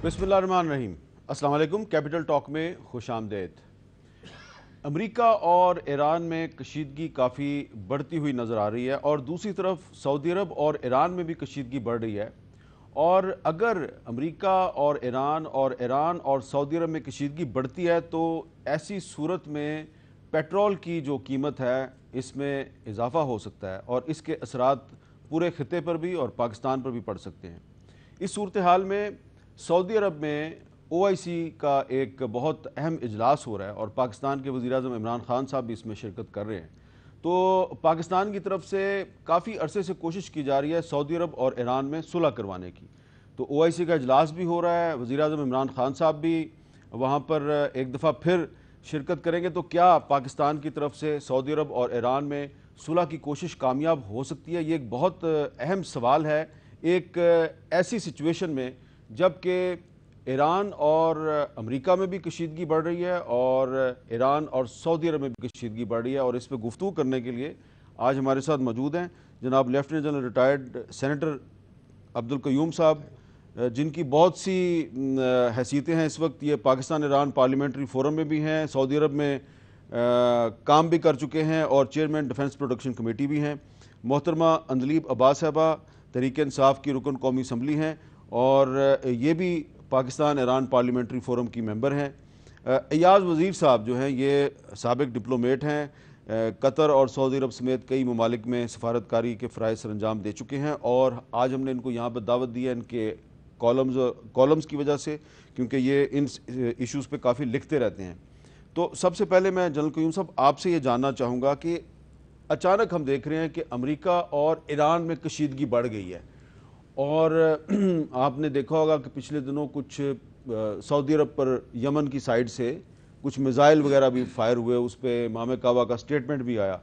بسم اللہ الرحمن الرحیم۔ السلام علیکم، کیپٹل ٹاک میں خوش آمدید۔ امریکہ اور ایران میں کشیدگی کافی بڑھتی ہوئی نظر آ رہی ہے اور دوسری طرف سعودی عرب اور ایران میں بھی کشیدگی بڑھ رہی ہے، اور اگر امریکہ اور ایران اور سعودی عرب میں کشیدگی بڑھتی ہے تو ایسی صورت میں پیٹرول کی جو قیمت ہے اس میں اضافہ ہو سکتا ہے اور اس کے اثرات پورے خطے پر بھی اور پاکستان پر بھی پڑ سکتے ہیں۔ اس صورتحال میں سعودی عرب میں OIC کا ایک بہت اہم اجلاس ہو رہا ہے اور پاکستان کے وزیر اعظم عمران خان صاحب بھی اس میں شرکت کر رہے ہیں۔ تو پاکستان کی طرف سے کافی عرصے سے کوشش کی جا رہی ہے سعودی عرب اور ایران میں صلح کروانے کی، تو OIC کا اجلاس بھی ہو رہا ہے، وزیر اعظم عمران خان صاحب بھی وہاں پر ایک دفعہ پھر شرکت کریں گے۔ تو کیا پاکستان کی طرف سے سعودی عرب اور ایران میں صلح کی کوشش کامیاب ہو سکتی ہے؟ یہ ایک بہت اہم سوال ہے ایک ایسی سچویشن میں جب کہ ایران اور امریکہ میں بھی کشیدگی بڑھ رہی ہے اور ایران اور سعودی عرب میں بھی کشیدگی بڑھ رہی ہے۔ اور اس پہ گفتگو کرنے کے لیے آج ہمارے ساتھ موجود ہیں جناب lieutenant general retired senator Abdul Qayyum صاحب، جن کی بہت سی حیثیتیں ہیں۔ اس وقت یہ پاکستان ایران پارلیمنٹری فورم میں بھی ہیں، سعودی عرب میں کام بھی کر چکے ہیں اور چیئرمین ڈیفنس پروڈکشن کمیٹی بھی ہیں۔ محترمہ اندلیب عباس صاحبہ تحریک انصاف کی رکن قومی اسمبلی ہیں اور یہ بھی پاکستان ایران پارلیمنٹری فورم کی ممبر ہیں۔ ایاز وزیر صاحب جو ہیں یہ سابق ڈپلومیٹ ہیں، قطر اور سعودی عرب سمیت کئی ممالک میں سفارتکاری کے فرائض سر انجام دے چکے ہیں، اور آج ہم نے ان کو یہاں پر دعوت دی ہے ان کے کالمز کی وجہ سے، کیونکہ یہ ان ایشوز پہ کافی لکھتے رہتے ہیں۔ تو سب سے پہلے میں جنرل قیوم صاحب آپ سے یہ جاننا چاہوں گا کہ اچانک ہم دیکھ رہے ہیں کہ امریکہ اور ایران میں کشیدگی بڑھ گئی ہے، اور آپ نے دیکھا ہوگا کہ پچھلے دنوں کچھ سعودی عرب پر یمن کی سائڈ سے کچھ میزائل وغیرہ بھی فائر ہوئے، اس پہ امام کعبہ کا سٹیٹمنٹ بھی آیا۔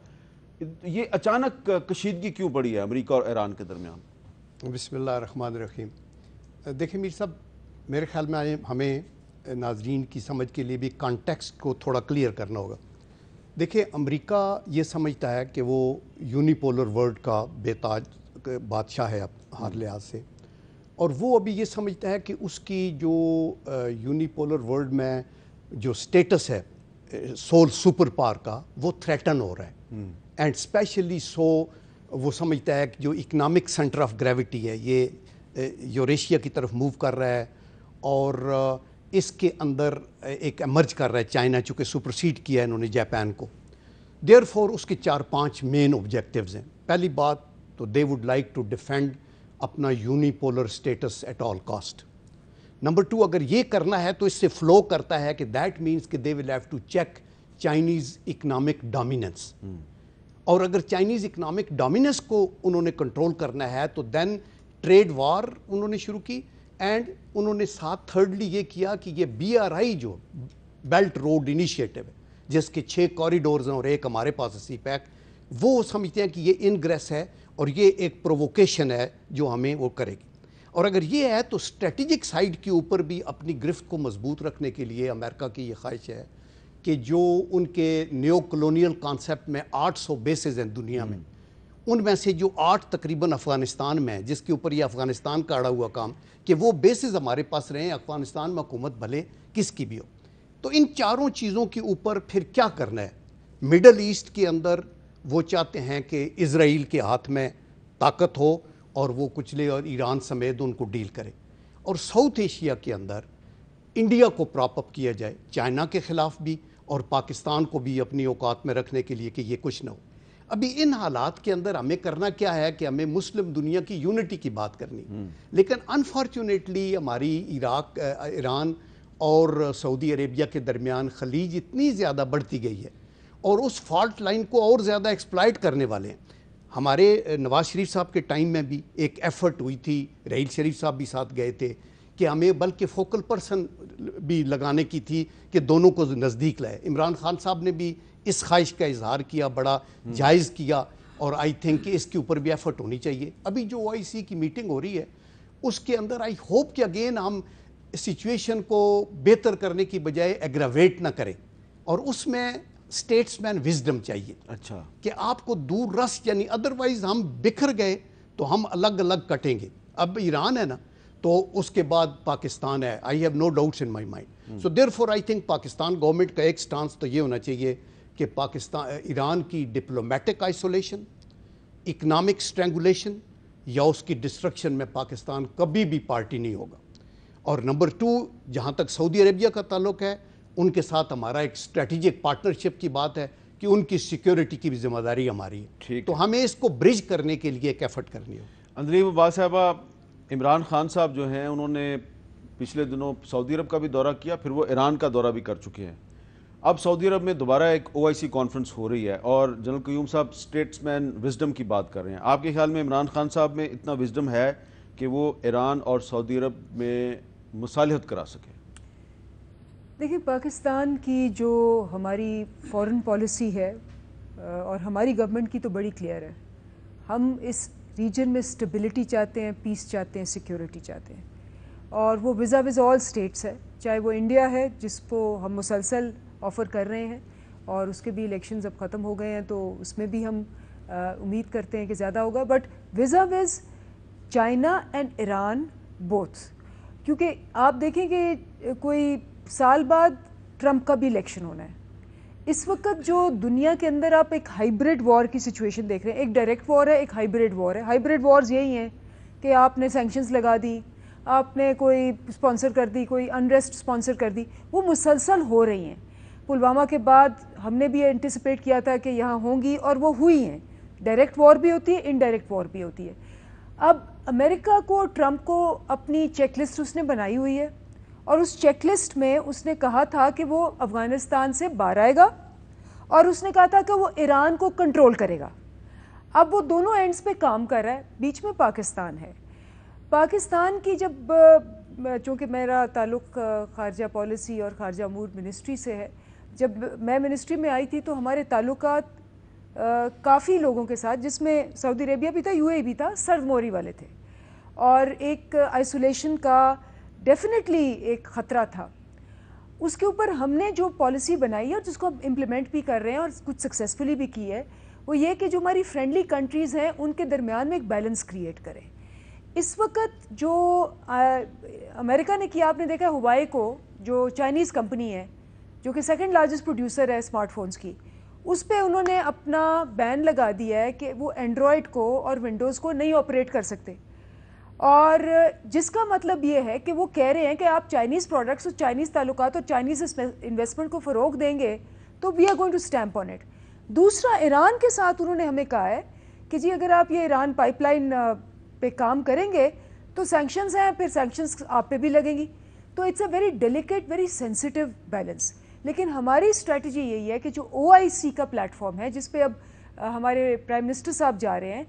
یہ اچانک کشیدگی کیوں بڑھی ہے امریکہ اور ایران کے درمیان؟ بسم اللہ الرحمن الرحیم۔ دیکھیں میر صاحب، میرے خیال میں ہمیں ناظرین کی سمجھ کے لیے بھی کانٹیکسٹ کو تھوڑا کلیئر کرنا ہوگا۔ دیکھیں، امریکہ یہ سمجھتا ہے کہ وہ یونیپولر ورلڈ کا بے تاج بادشاہ ہے اب ہر لحاظ سے، اور وہ ابھی یہ سمجھتا ہے کہ اس کی جو یونیپولر ورلڈ میں جو سٹیٹس ہے سول سپر پاور کا، وہ تھریٹن ہو رہا ہے، اینڈ اسپیشلی سو وہ سمجھتا ہے کہ جو اکنامک سینٹر آف گریوٹی ہے یہ یوریشیا کی طرف موو کر رہا ہے، اور اس کے اندر ایک ایمرج کر رہا ہے چائنا، چونکہ سپرسیڈ کیا ہے انہوں نے جاپان کو۔ دیئر فور اس کے 4-5 مین آبجیکٹیوز ہیں۔ پہلی بات تو they would like to defend اپنا unipolar status at all cost. Number 2، اگر یہ کرنا ہے تو اس سے فلو کرتا ہے کہ دیٹ مینس کہ they will have to check Chinese economic dominance, اور اگر چائنیز اکنامک ڈومیننس کو انہوں نے کنٹرول کرنا ہے تو دین ٹریڈ وار انہوں نے شروع کی، اینڈ انہوں نے ساتھ تھرڈلی یہ کیا کہ یہ BRI جو بیلٹ روڈ انیشیٹو ہے، جس کے 6 کوریڈورز ہیں اور ایک ہمارے پاس ہے CPEC، وہ سمجھتے ہیں کہ یہ انگریس ہے اور یہ ایک پروووکیشن ہے جو ہمیں وہ کرے گی۔ اور اگر یہ ہے تو اسٹریٹجک سائیڈ کے اوپر بھی اپنی گرفت کو مضبوط رکھنے کے لیے امریکہ کی یہ خواہش ہے کہ جو ان کے نیو کلونیل کانسیپٹ میں 800 بیسز ہیں دنیا میں، ان میں سے جو 8 تقریباً افغانستان میں ہیں، جس کے اوپر یہ افغانستان کا اڑا ہوا کام کہ وہ بیسز ہمارے پاس رہیں، افغانستان میں حکومت بھلے کس کی بھی ہو۔ تو ان چاروں چیزوں کے اوپر پھر کیا کرنا ہے؟ مڈل ایسٹ کے اندر وہ چاہتے ہیں کہ اسرائیل کے ہاتھ میں طاقت ہو اور وہ کچھ لے اور ایران سمیت ان کو ڈیل کرے، اور ساؤتھ ایشیا کے اندر انڈیا کو پراپ اپ کیا جائے، چائنا کے خلاف بھی اور پاکستان کو بھی اپنی اوقات میں رکھنے کے لیے کہ یہ کچھ نہ ہو۔ ابھی ان حالات کے اندر ہمیں کرنا کیا ہے کہ ہمیں مسلم دنیا کی یونٹی کی بات کرنی، لیکن انفارچونیٹلی ہماری ایران اور سعودی عربیہ کے درمیان خلیج اتنی زیادہ بڑھتی گئی ہے اور اس فالٹ لائن کو اور زیادہ ایکسپلائٹ کرنے والے ہیں۔ ہمارے نواز شریف صاحب کے ٹائم میں بھی ایک ایفرٹ ہوئی تھی، رحیل شریف صاحب بھی ساتھ گئے تھے، کہ ہمیں بلکہ فوکل پرسن بھی لگانے کی تھی کہ دونوں کو نزدیک لائے۔ عمران خان صاحب نے بھی اس خواہش کا اظہار کیا، بڑا جائز کیا، اور آئی تھنک کہ اس کے اوپر بھی ایفرٹ ہونی چاہیے۔ ابھی جو OIC کی میٹنگ ہو رہی ہے اس کے اندر آئی ہوپ کہ اگین ہم سچویشن کو بہتر کرنے کی بجائے ایگراویٹ نہ کریں، اور اس میں اسٹیٹس مین وزڈم چاہیے۔ اچھا، کہ آپ کو دور رس، یعنی ادروائز ہم بکھر گئے تو ہم الگ الگ کٹیں گے۔ اب ایران ہے نا، تو اس کے بعد پاکستان ہے. I have no doubts in my mind. So therefore I think Pakistan government کا ایک سٹانس تو یہ ہونا چاہیے کہ ایران کی ڈپلومیٹک آئسولیشن, اکنامک اسٹرینگولیشن یا اس کی ڈسٹرکشن میں پاکستان کبھی بھی پارٹی نہیں ہوگا. اور نمبر 2, جہاں تک سعودی عربیہ کا تعلق ہے, ان کے ساتھ ہمارا ایک اسٹریٹجک پارٹنرشپ کی بات ہے کہ ان کی سیکیورٹی کی بھی ذمہ داری ہماری ہے. تو ہمیں اس کو برج کرنے کے لیے ایک ایفرٹ کرنی ہو. اندریم عباس صاحبہ, عمران خان صاحب جو ہیں انہوں نے پچھلے دنوں سعودی عرب کا بھی دورہ کیا, پھر وہ ایران کا دورہ بھی کر چکے ہیں. اب سعودی عرب میں دوبارہ ایک OIC کانفرنس ہو رہی ہے اور جنرل قیوم صاحب اسٹیٹس مین وزڈم کی بات کر رہے ہیں. آپ کے خیال میں عمران خان صاحب میں اتنا وزڈم ہے کہ وہ ایران اور سعودی عرب میں مصالحت کرا سکیں؟ دیکھیں, پاکستان کی جو ہماری فارن پالیسی ہے اور ہماری گورنمنٹ کی تو بڑی کلیئر ہے. ہم اس ریجن میں اسٹیبلٹی چاہتے ہیں, پیس چاہتے ہیں, سیکیورٹی چاہتے ہیں, اور وہ وزا ود آل اسٹیٹس ہے, چاہے وہ انڈیا ہے جس کو ہم مسلسل آفر کر رہے ہیں, اور اس کے بھی الیکشنز اب ختم ہو گئے ہیں تو اس میں بھی ہم امید کرتے ہیں کہ زیادہ ہوگا, but vis-a-vis China and Iran both. کیونکہ آپ دیکھیں کہ کوئی سال بعد ٹرمپ کا بھی الیکشن ہونا ہے. اس وقت جو دنیا کے اندر آپ ایک ہائیبریڈ وار کی سچویشن دیکھ رہے ہیں, ایک ڈائریکٹ وار ہے, ایک ہائیبریڈ وار ہے. ہائیبریڈ وارز یہی ہیں کہ آپ نے سینکشنز لگا دی, آپ نے کوئی اسپانسر کر دی, کوئی انریسٹ اسپانسر کر دی, وہ مسلسل ہو رہی ہیں. پلوامہ کے بعد ہم نے بھی انٹیسپیٹ کیا تھا کہ یہاں ہوں گی, اور وہ ہوئی ہیں. ڈائریکٹ وار بھی ہوتی ہے, انڈائریکٹ وار بھی ہوتی ہے. اب امریکہ کو, ٹرمپ کو اپنی چیک لسٹ اس نے بنائی ہوئی ہے, اور اس چیک لسٹ میں اس نے کہا تھا کہ وہ افغانستان سے باہر آئے گا, اور اس نے کہا تھا کہ وہ ایران کو کنٹرول کرے گا. اب وہ دونوں اینڈز پہ کام کر رہا ہے. بیچ میں پاکستان ہے. پاکستان کی جب, چونکہ میرا تعلق خارجہ پالیسی اور خارجہ امور منسٹری سے ہے, جب میں منسٹری میں آئی تھی تو ہمارے تعلقات کافی لوگوں کے ساتھ, جس میں سعودی عربیہ بھی تھا, UAE بھی تھا, سرد موری والے تھے, اور ایک آئسولیشن کا ڈیفینیٹلی ایک خطرہ تھا. اس کے اوپر ہم نے جو پالیسی بنائی ہے اور جس کو ہم امپلیمنٹ بھی کر رہے ہیں اور کچھ سکسیزفلی بھی کی ہے, وہ یہ کہ جو ہماری فرینڈلی کنٹریز ہیں ان کے درمیان میں ایک بیلنس کریٹ کریں. اس وقت جو امریکہ نے کیا, آپ نے دیکھا ہوائی کو, جو چائنیز کمپنی ہے جو کہ سیکنڈ لارجسٹ پروڈیوسر ہے اسمارٹ فونز کی, اس پہ انہوں نے اپنا بین لگا دیا ہے کہ وہ اینڈرائڈ کو اور ونڈوز کو نہیں آپریٹ کر سکتے. اور جس کا مطلب یہ ہے کہ وہ کہہ رہے ہیں کہ آپ چائنیز پروڈکٹس اور چائنیز تعلقات اور چائنیز انویسٹمنٹ کو فروغ دیں گے تو we are going to stamp on it. دوسرا, ایران کے ساتھ انہوں نے ہمیں کہا ہے کہ جی اگر آپ یہ ایران پائپ لائن پہ کام کریں گے تو سینکشنز ہیں, پھر سینکشنز آپ پہ بھی لگیں گی. تو it's a very delicate, very sensitive balance. لیکن ہماری اسٹریٹجی یہی ہے کہ جو OIC کا پلیٹ فارم ہے جس پہ اب ہمارے پرائم منسٹر صاحب جا رہے ہیں,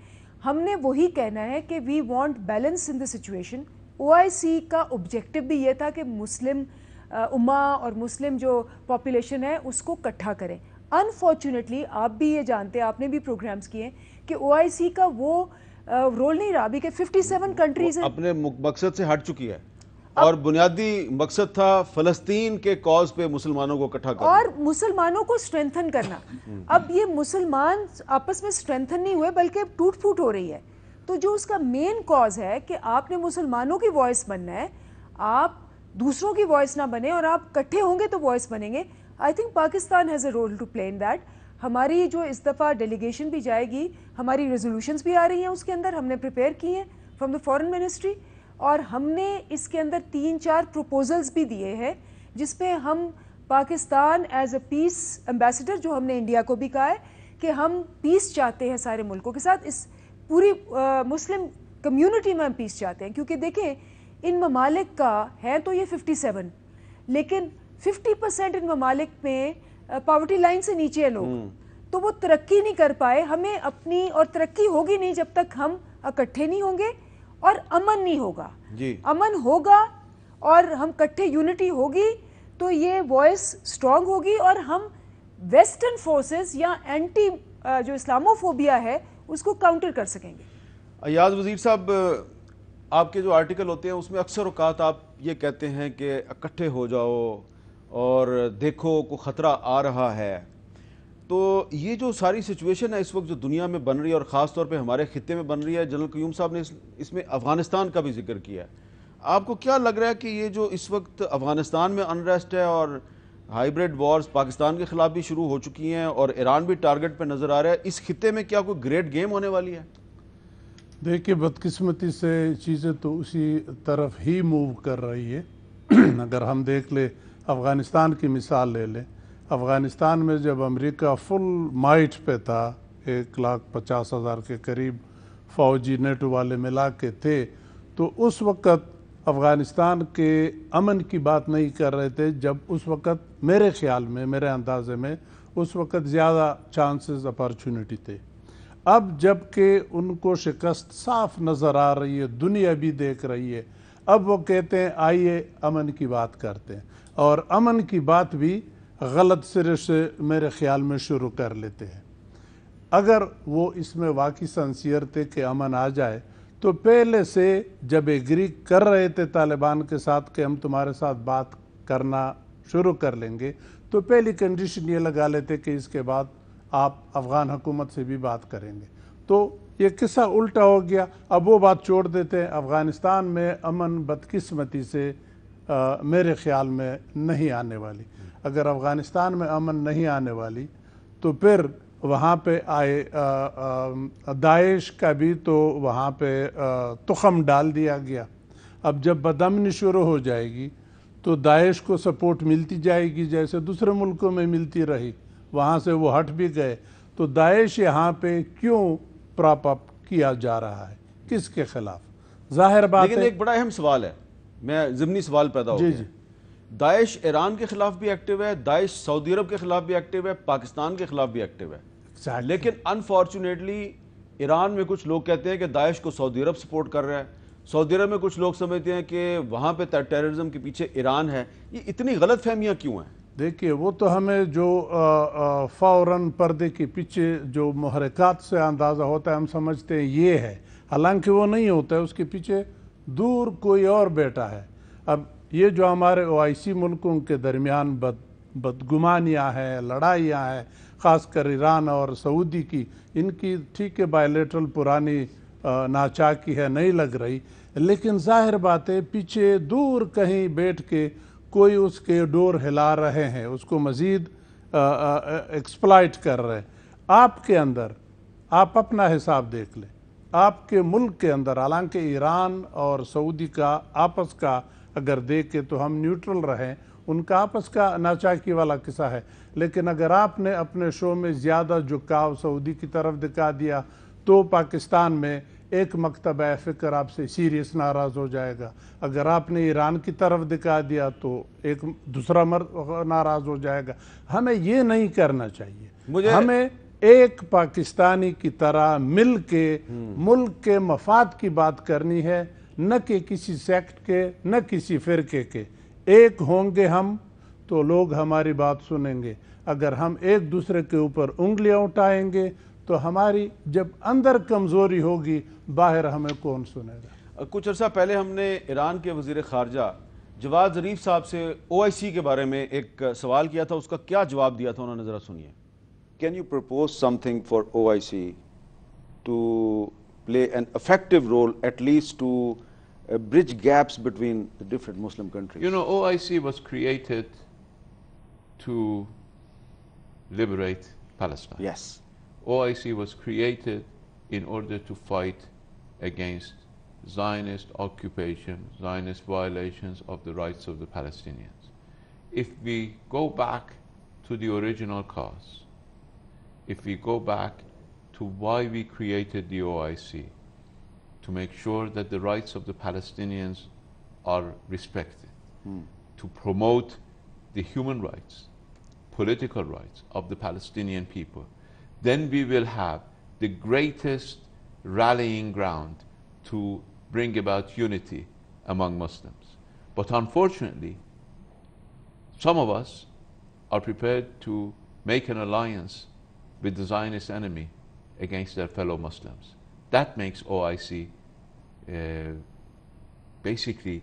ہم نے وہی کہنا ہے کہ we want balance in the situation. OIC کا آبجیکٹو بھی یہ تھا کہ مسلم امہ اور مسلم جو پاپولیشن ہے اس کو اکٹھا کریں. انفارچونیٹلی آپ بھی یہ جانتے ہیں, آپ نے بھی پروگرامز کیے ہیں, کہ OIC کا وہ رول نہیں رہا بھی کہ 57 کنٹریز ہیں, اپنے مقصد سے ہٹ چکی ہے, اور بنیادی مقصد تھا فلسطین کے کاز پہ مسلمانوں کو اکٹھا کرنا اور مسلمانوں کو اسٹرینتھن کرنا. اب یہ مسلمان آپس میں اسٹرینتھن نہیں ہوئے بلکہ ٹوٹ پھوٹ ہو رہی ہے. تو جو اس کا مین کاز ہے کہ آپ نے مسلمانوں کی وائس بننا ہے, آپ دوسروں کی وائس نہ بنے, اور آپ اکٹھے ہوں گے تو وائس بنیں گے. I think Pakistan has a role to play in that. ہماری جو اس دفعہ ڈیلیگیشن بھی جائے گی, ہماری ریزولوشنز بھی آ رہی ہیں, اس کے اندر ہم نے پریپیئر کی ہیں فرام دا فارن منسٹری, اور ہم نے اس کے اندر 3-4 پروپوزلز بھی دیے ہیں جس پہ ہم Pakistan as a peace ambassador, جو ہم نے انڈیا کو بھی کہا ہے کہ ہم پیس چاہتے ہیں سارے ملکوں کے ساتھ, اس پوری مسلم کمیونٹی میں ہم پیس چاہتے ہیں. کیونکہ دیکھیں ان ممالک کا ہے تو یہ 57, لیکن 50% ان ممالک میں پاورٹی لائن سے نیچے ہیں لوگ, تو وہ ترقی نہیں کر پائے. ہمیں اپنی, اور ترقی ہوگی نہیں جب تک ہم اکٹھے نہیں ہوں گے, اور امن نہیں ہوگا. امن ہوگا اور ہم کٹھے, یونٹی ہوگی تو یہ وائس سٹرونگ ہوگی, اور ہم ویسٹرن فورسز یا اینٹی جو اسلاموفوبیا ہے اس کو کاؤنٹر کر سکیں گے. ایاز وزیر صاحب, آپ کے جو آرٹیکل ہوتے ہیں اس میں اکثر اوقات آپ یہ کہتے ہیں کہ اکٹھے ہو جاؤ اور دیکھو کو خطرہ آ رہا ہے. تو یہ جو ساری سچویشن ہے اس وقت جو دنیا میں بن رہی ہے اور خاص طور پہ ہمارے خطے میں بن رہی ہے, جنرل قیوم صاحب نے اس میں افغانستان کا بھی ذکر کیا ہے. آپ کو کیا لگ رہا ہے کہ یہ جو اس وقت افغانستان میں انریسٹ ہے اور ہائیبریڈ وارز پاکستان کے خلاف بھی شروع ہو چکی ہیں اور ایران بھی ٹارگٹ پہ نظر آ رہا ہے، اس خطے میں کیا کوئی گریٹ گیم ہونے والی ہے؟ دیکھیے بدقسمتی سے چیزیں تو اسی طرف ہی موو کر رہی ہے۔ اگر ہم دیکھ لیں افغانستان کی مثال لے لیں، افغانستان میں جب امریکہ فل مائٹ پہ تھا، 1,50,000 کے قریب فوجی نیٹو والے ملا کے تھے، تو اس وقت افغانستان کے امن کی بات نہیں کر رہے تھے، جب اس وقت میرے خیال میں، میرے اندازے میں اس وقت زیادہ چانسز اپارچونٹی تھے۔ اب جب کہ ان کو شکست صاف نظر آ رہی ہے، دنیا بھی دیکھ رہی ہے، اب وہ کہتے ہیں آئیے امن کی بات کرتے ہیں، اور امن کی بات بھی غلط سرے سے میرے خیال میں شروع کر لیتے ہیں۔ اگر وہ اس میں واقعی سنسیئر تھے کہ امن آ جائے تو پہلے سے جب ایگری کر رہے تھے طالبان کے ساتھ کہ ہم تمہارے ساتھ بات کرنا شروع کر لیں گے، تو پہلی کنڈیشن یہ لگا لیتے کہ اس کے بعد آپ افغان حکومت سے بھی بات کریں گے۔ تو یہ قصہ الٹا ہو گیا، اب وہ بات چھوڑ دیتے ہیں۔ افغانستان میں امن بدقسمتی سے میرے خیال میں نہیں آنے والی۔ اگر افغانستان میں امن نہیں آنے والی تو پھر وہاں پہ آئے داعش کا بھی تو وہاں پہ تخم ڈال دیا گیا۔ اب جب بدامنی شروع ہو جائے گی تو داعش کو سپورٹ ملتی جائے گی جیسے دوسرے ملکوں میں ملتی رہی، وہاں سے وہ ہٹ بھی گئے، تو داعش یہاں پہ کیوں پراپ اپ کیا جا رہا ہے، کس کے خلاف؟ ظاہر بات ہے۔ لیکن ایک بڑا اہم سوال ہے، میں ضمنی سوال پیدا ہو گیا۔ داعش ایران کے خلاف بھی ایکٹیو ہے، داعش سعودی عرب کے خلاف بھی ایکٹیو ہے، پاکستان کے خلاف بھی ایکٹیو ہے، لیکن انفارچونیٹلی ایران میں کچھ لوگ کہتے ہیں کہ داعش کو سعودی عرب سپورٹ کر رہا ہے، سعودی عرب میں کچھ لوگ سمجھتے ہیں کہ وہاں پہ ٹیررزم کے پیچھے ایران ہے۔ یہ اتنی غلط فہمیاں کیوں ہیں؟ دیکھیے وہ تو ہمیں جو فوراً پردے کے پیچھے جو محرکات سے اندازہ ہوتا ہے ہم سمجھتے ہیں یہ ہے، حالانکہ وہ نہیں ہوتا ہے، اس کے پیچھے دور کوئی اور بیٹا ہے۔ اب یہ جو ہمارے OIC ملکوں کے درمیان بدگمانیاں ہیں، لڑائیاں ہیں، خاص کر ایران اور سعودی کی، ان کی ٹھیک ہے بائیلیٹرل پرانی ناچاکی ہے، نہیں لگ رہی، لیکن ظاہر بات ہے پیچھے دور کہیں بیٹھ کے کوئی اس کے ڈور ہلا رہے ہیں، اس کو مزید ایکسپلائٹ کر رہے ہیں۔ آپ کے اندر آپ اپنا حساب دیکھ لیں، آپ کے ملک کے اندر، حالانکہ ایران اور سعودی کا آپس کا اگر دیکھیں تو ہم نیوٹرل رہیں، ان کا آپس کا ناچاکی والا قصہ ہے، لیکن اگر آپ نے اپنے شو میں زیادہ جھکاؤ سعودی کی طرف دکھا دیا تو پاکستان میں ایک مکتبہ فکر آپ سے سیریس ناراض ہو جائے گا، اگر آپ نے ایران کی طرف دکھا دیا تو ایک دوسرا ناراض ہو جائے گا۔ ہمیں یہ نہیں کرنا چاہیے، ہمیں ایک پاکستانی کی طرح مل کے ملک کے مفاد کی بات کرنی ہے، نہ کہ کسی سیکٹ کے، نہ کسی فرقے کے۔ ایک ہوں گے ہم تو لوگ ہماری بات سنیں گے، اگر ہم ایک دوسرے کے اوپر انگلیاں اٹھائیں گے تو ہماری جب اندر کمزوری ہوگی باہر ہمیں کون سنے گا؟ کچھ عرصہ پہلے ہم نے ایران کے وزیر خارجہ جواد ظریف صاحب سے OIC کے بارے میں ایک سوال کیا تھا، اس کا کیا جواب دیا تھا، انہوں نے ذرا سنیے۔ Can you propose something for OIC to play an effective role, at least to bridge gaps between the different Muslim countries? You know, OIC was created to liberate Palestine. Yes. OIC was created in order to fight against Zionist occupation, Zionist violations of the rights of the Palestinians. If we go back to the original cause, if we go back to why we created the OIC, to make sure that the rights of the Palestinians are respected, to promote the human rights, political rights of the Palestinian people, then we will have the greatest rallying ground to bring about unity among Muslims. But unfortunately, some of us are prepared to make an alliance with the Zionist enemy against their fellow Muslims. That makes OIC basically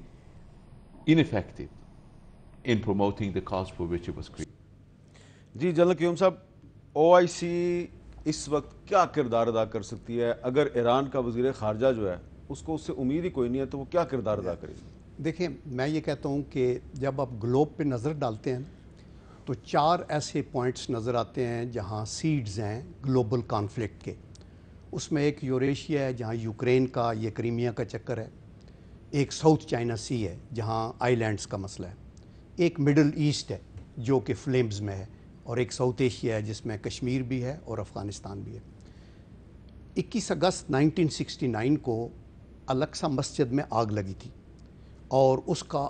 ineffective in promoting the cause for which it was created. جی general Qayyum صاحب، OIC اس وقت کیا کردار ادا کر سکتی ہے؟ اگر ایران کا وزیر خارجہ جو ہے اس کو اس سے امید ہی کوئی نہیں ہے تو وہ کیا کردار ادا کرے گی؟ دیکھیں میں یہ کہتا ہوں کہ جب آپ گلوب پہ نظر ڈالتے ہیں تو 4 ایسے پوائنٹس نظر آتے ہیں جہاں سیڈز ہیں گلوبل کانفلکٹ کے. اس میں ایک یوریشیا ہے جہاں یوکرین کا یہ کریمیا کا چکر ہے, ایک ساؤتھ چائنا سی ہے جہاں آئی لینڈز کا مسئلہ ہے, ایک مڈل ایسٹ ہے جو کہ فلیمز میں ہے, اور ایک ساؤتھ ایشیا ہے جس میں کشمیر بھی ہے اور افغانستان بھی ہے. 21 اگست 1969 کو الاقصی مسجد میں آگ لگی تھی اور اس کا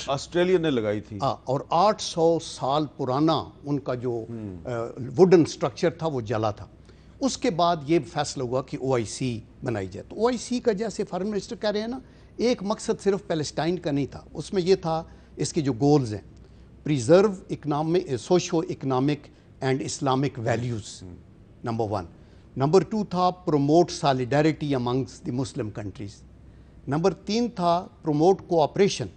آسٹریلیا نے لگائی تھی, اور 800 سال پرانا ان کا جو ووڈن سٹرکچر تھا وہ جلا تھا. اس کے بعد یہ فیصلہ ہوا کہ OIC بنائی جائے. تو OIC کا جیسے فارن منسٹر کہہ رہے ہیں نا, ایک مقصد صرف پیلسٹائن کا نہیں تھا, اس میں یہ تھا اس کے جو گولز ہیں, preserve socio economic and Islamic values number 1. Number 2 تھا promote solidarity amongst the Muslim countries. Number 3 تھا promote cooperation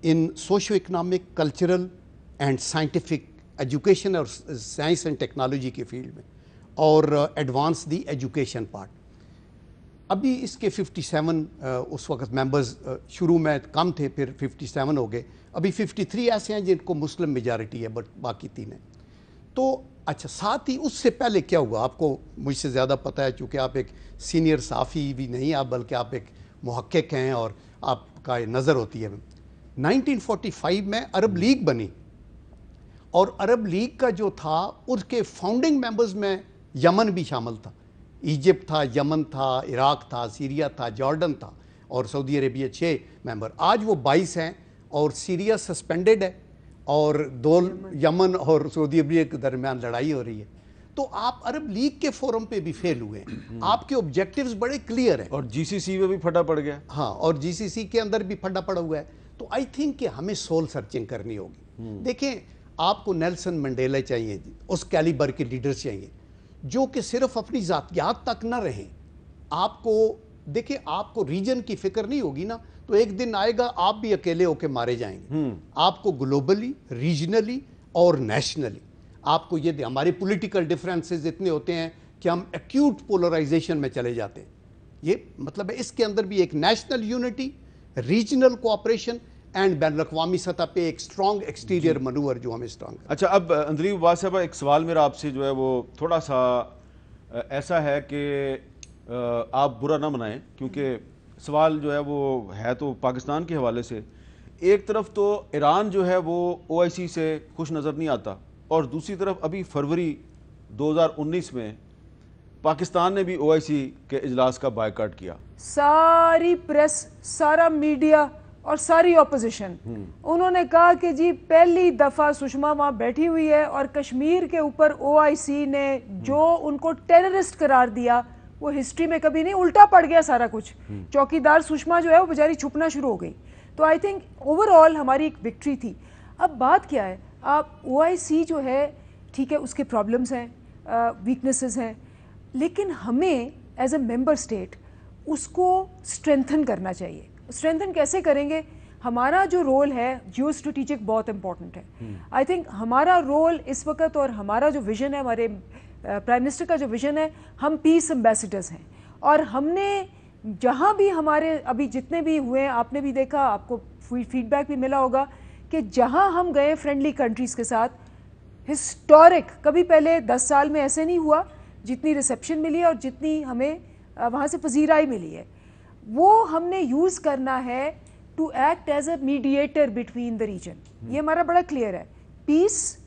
in socio economic, cultural and scientific education اور سائنس اینڈ ٹیکنالوجی کے فیلڈ میں, اور ایڈوانس دی ایجوکیشن پارٹ. ابھی اس کے 57 اس وقت members شروع میں کم تھے, پھر 57 ہو گئے, ابھی 53 ایسے ہیں جن کو مسلم میجارٹی ہے, بٹ باقی 3 ہیں. تو اچھا, ساتھ ہی اس سے پہلے کیا ہوا آپ کو مجھ سے زیادہ پتہ ہے, چونکہ آپ ایک سینئر صحافی بھی نہیں آپ, بلکہ آپ ایک محقق ہیں اور آپ کا نظر ہوتی ہے. 1945 میں عرب لیگ بنی, اور عرب لیگ کا جو تھا اس کے فاؤنڈنگ ممبرز میں یمن بھی شامل تھا, ایجپٹ تھا, یمن تھا, عراق تھا, سیریا تھا, جارڈن تھا, اور سعودی عربیہ 6 ممبر. آج وہ 22 ہیں, اور سیریا سسپینڈڈ ہے, اور یمن اور سعودی عربیہ کے درمیان لڑائی ہو رہی ہے. تو آپ عرب لیگ کے فورم پہ بھی فیل ہوئے ہیں, آپ کے آبجیکٹیوز بڑے کلیئر ہیں, اور GCC میں بھی پھٹا پڑ گیا. ہاں, اور GCC کے اندر بھی پھٹا پڑا ہوا ہے. تو آئی تھنک کہ ہمیں سول سرچنگ کرنی ہوگی. دیکھیں, آپ کو نیلسن منڈیلا چاہیے, اس کیلیبر کے لیڈرز چاہیے جو کہ صرف اپنی ذاتیات تک نہ رہیں. آپ کو دیکھیں, آپ کو ریجن کی فکر نہیں ہوگی نا, تو ایک دن آئے گا آپ بھی اکیلے ہو کے مارے جائیں گے. آپ کو گلوبلی, ریجنلی اور نیشنلی, آپ کو یہ ہمارے پولیٹیکل ڈفرینسز اتنے ہوتے ہیں کہ ہم ایکیوٹ پولرائزیشن میں چلے جاتے ہیں. یہ مطلب ہے اس کے اندر بھی ایک national unity, regional cooperation and بین الاقوامی سطح پہ ایک اسٹرانگ ایکسٹیریئر منور جو ہمیں اسٹرانگ. اچھا, اب اندریم عباس صاحب, ایک سوال میرا آپ سے جو ہے وہ تھوڑا سا ایسا ہے کہ آپ برا نہ منائیں, کیونکہ سوال جو ہے وہ ہے تو پاکستان کے حوالے سے. ایک طرف تو ایران جو ہے وہ OIC سے خوش نظر نہیں آتا, اور دوسری طرف ابھی فروری 2019 میں پاکستان نے بھی OIC کے اجلاس کا بائیکاٹ کیا. ساری پریس, سارا میڈیا اور ساری اپوزیشن, انہوں نے کہا کہ جی پہلی دفعہ سشما وہاں بیٹھی ہوئی ہے, اور کشمیر کے اوپر OIC نے جو ان کو ٹیررسٹ قرار دیا وہ ہسٹری میں کبھی نہیں, الٹا پڑ گیا سارا کچھ. چوکیدار سشما جو ہے وہ بیچاری چھپنا شروع ہو گئی. تو آئی تھنک اوور آل ہماری ایک وکٹری تھی. اب بات کیا ہے, آپ OIC جو ہے ٹھیک ہے, اس کے پرابلمس ہیں, ویکنیسز ہیں, لیکن ہمیں ایز اے ممبر اسٹیٹ اس کو اسٹرینتھن کرنا چاہیے. اسٹرینتھن کیسے کریں گے؟ ہمارا جو رول ہے جیو اسٹریٹجک بہت امپورٹنٹ ہے. آئی تھنک ہمارا رول اس وقت, اور ہمارا جو ویژن ہے, ہمارے پرائم منسٹر کا جو ویژن ہے, ہم پیس امبیسڈرز ہیں, اور ہم نے جہاں بھی ہمارے ابھی جتنے بھی ہوئے ہیں, آپ نے بھی دیکھا, آپ کو فیڈ بیک بھی ملا ہوگا کہ جہاں ہم گئے فرینڈلی کنٹریز کے ساتھ, ہسٹورک, کبھی پہلے 10 سال میں ایسے نہیں ہوا جتنی ریسیپشن ملی ہے اور جتنی ہمیں وہاں سے پذیرائی ملی ہے. وہ ہم نے یوز کرنا ہے to act as a mediator between the region. یہ ہمارا بڑا کلیئر ہے. پیس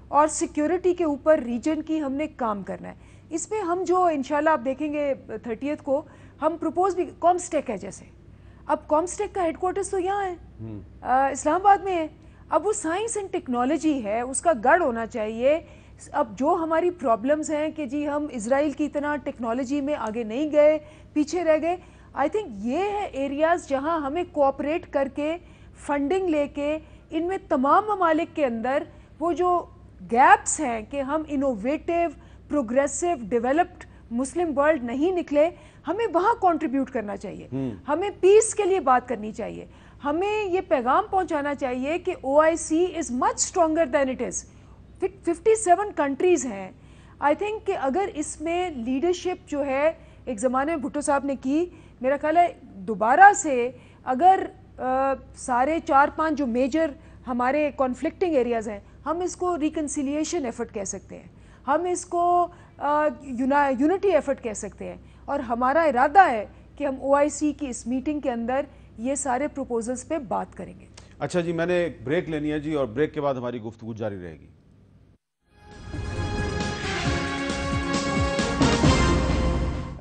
اور سیکیورٹی کے اوپر ریجن کی ہم نے کام کرنا ہے. اس میں ہم جو انشاءاللہ آپ دیکھیں گے 30 کو ہم پروپوز بھی, کامسٹیک ہے جیسے, اب کامسٹیک کا ہیڈ کوارٹرز تو یہاں ہے, اسلام آباد میں ہے. اب وہ سائنس اینڈ ٹیکنالوجی ہے, اس کا گڑھ ہونا چاہیے. اب جو ہماری پرابلمز ہیں کہ جی ہم اسرائیل کی اتنا ٹیکنالوجی میں آگے نہیں گئے, پیچھے رہ گئے, آئی تھنک یہ ہے ایریاز جہاں ہمیں کوآپریٹ کر کے, فنڈنگ لے کے, ان میں تمام ممالک کے اندر وہ جو گیپس ہیں کہ ہم innovative, progressive, developed Muslim world نہیں نکلے, ہمیں وہاں کنٹریبیوٹ کرنا چاہیے. ہمیں پیس کے لیے بات کرنی چاہیے. ہمیں یہ پیغام پہنچانا چاہیے کہ OIC is much stronger than it is. 57 countries ہیں. آئی تھنک کہ اگر اس میں لیڈرشپ جو ہے ایک زمانے میں بھٹو صاحب نے کی, میرا خیال ہے دوبارہ سے اگر سارے 4-5 جو میجر ہمارے کانفلکٹنگ ایریاز ہیں، ہم اس کو ریکنسیلیشن ایفرٹ کہہ سکتے ہیں، ہم اس کو یونٹی ایفرٹ کہہ سکتے ہیں، اور ہمارا ارادہ ہے کہ ہم OIC کی اس میٹنگ کے اندر یہ سارے پروپوزلز پہ بات کریں گے۔ اچھا جی، میں نے ایک بریک لینی ہے جی، اور بریک کے بعد ہماری گفتگو جاری رہے گی۔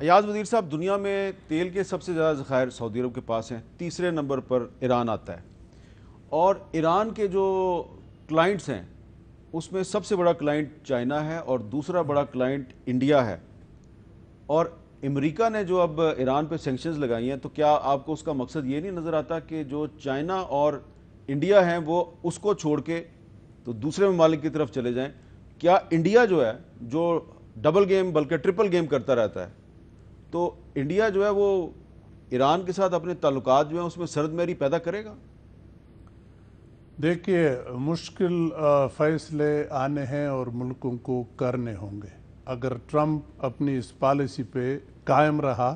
ایاز وزیر صاحب، دنیا میں تیل کے سب سے زیادہ ذخائر سعودی عرب کے پاس ہیں، تیسرے نمبر پر ایران آتا ہے، اور ایران کے جو کلائنٹس ہیں اس میں سب سے بڑا کلائنٹ چائنا ہے اور دوسرا بڑا کلائنٹ انڈیا ہے، اور امریکہ نے جو اب ایران پہ سینکشنز لگائی ہیں، تو کیا آپ کو اس کا مقصد یہ نہیں نظر آتا کہ جو چائنا اور انڈیا ہیں وہ اس کو چھوڑ کے تو دوسرے ممالک کی طرف چلے جائیں؟ کیا انڈیا جو ہے، جو ڈبل گیم بلکہ ٹرپل گیم کرتا رہتا ہے، تو انڈیا جو ہے وہ ایران کے ساتھ اپنے تعلقات جو ہیں اس میں سرد مہری پیدا کرے گا؟ دیکھیے، مشکل فیصلے آنے ہیں اور ملکوں کو کرنے ہوں گے۔ اگر ٹرمپ اپنی اس پالیسی پہ قائم رہا